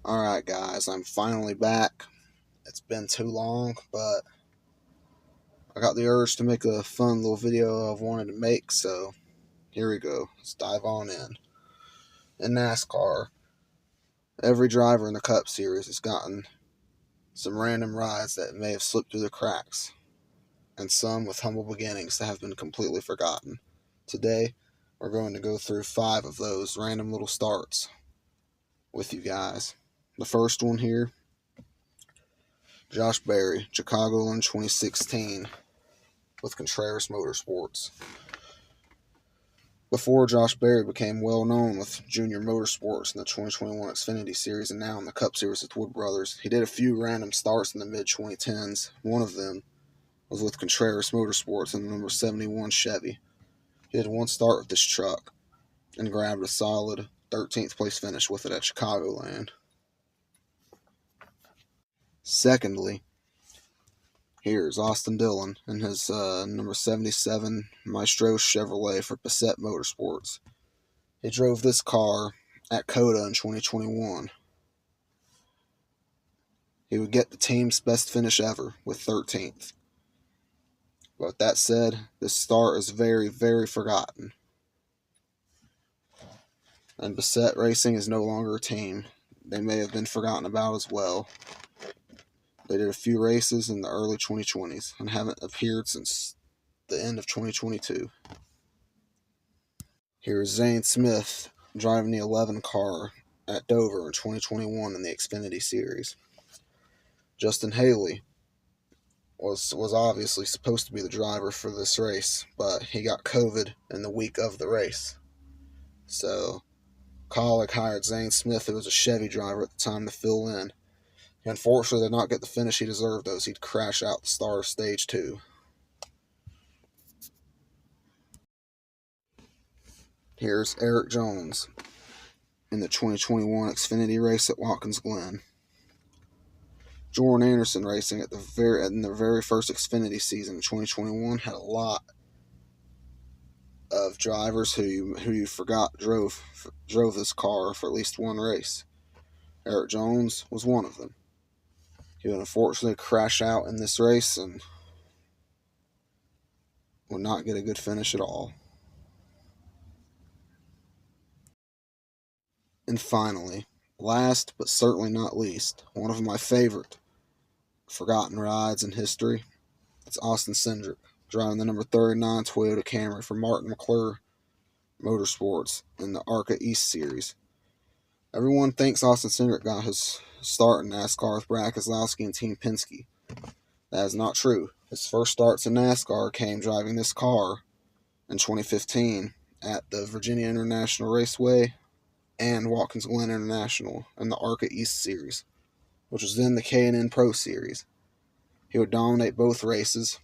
Alright guys, I'm finally back. It's been too long, but I got the urge to make a fun little video I've wanted to make, so here we go. Let's dive on in. In NASCAR, every driver in the Cup Series has gotten some random rides that may have slipped through the cracks, and some with humble beginnings that have been completely forgotten. Today, we're going to go through 5 of those random little starts with you guys. The first one here, Josh Berry, Chicagoland 2016 with Contreras Motorsports. Before Josh Berry became well known with Junior Motorsports in the 2021 Xfinity Series and now in the Cup Series with Wood Brothers, he did a few random starts in the mid-2010s. One of them was with Contreras Motorsports in the number 71 Chevy. He did one start with this truck and grabbed a solid 13th place finish with it at Chicagoland. Secondly, here's Austin Dillon in his number 77 Maestro Chevrolet for Bassett Motorsports. He drove this car at COTA in 2021. He would get the team's best finish ever with 13th. But with that said, this start is very, very forgotten. And Bassett Racing is no longer a team. They may have been forgotten about as well. They did a few races in the early 2020s and haven't appeared since the end of 2022. Here's Zane Smith driving the 11 car at Dover in 2021 in the Xfinity Series. Justin Haley was obviously supposed to be the driver for this race, but he got COVID in the week of the race. So Kaulig hired Zane Smith, who was a Chevy driver at the time, to fill in. He unfortunately did not get the finish he deserved, though, so he'd crash out the start of Stage 2. Here's Eric Jones in the 2021 Xfinity race at Watkins Glen. Jordan Anderson Racing in the very first Xfinity season in 2021 had a lot of drivers who you forgot drove this car for at least one race. Eric Jones was one of them. He would unfortunately crash out in this race and would not get a good finish at all. And finally, last but certainly not least, one of my favorite forgotten rides in history, it's Austin Cindric, driving the number 39 Toyota Camry for Martin McClure Motorsports in the ARCA East Series. Everyone thinks Austin Cindric got his start in NASCAR with Brad Keselowski and Team Penske. That is not true. His first starts in NASCAR came driving this car in 2015 at the Virginia International Raceway and Watkins Glen International in the ARCA East Series, which was then the K&N Pro Series. He would dominate both races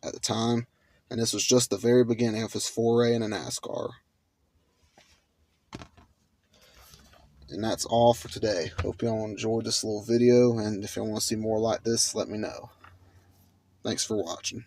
at the time, and this was just the very beginning of his foray into NASCAR. And that's all for today. Hope y'all enjoyed this little video, and if y'all want to see more like this, let me know. Thanks for watching.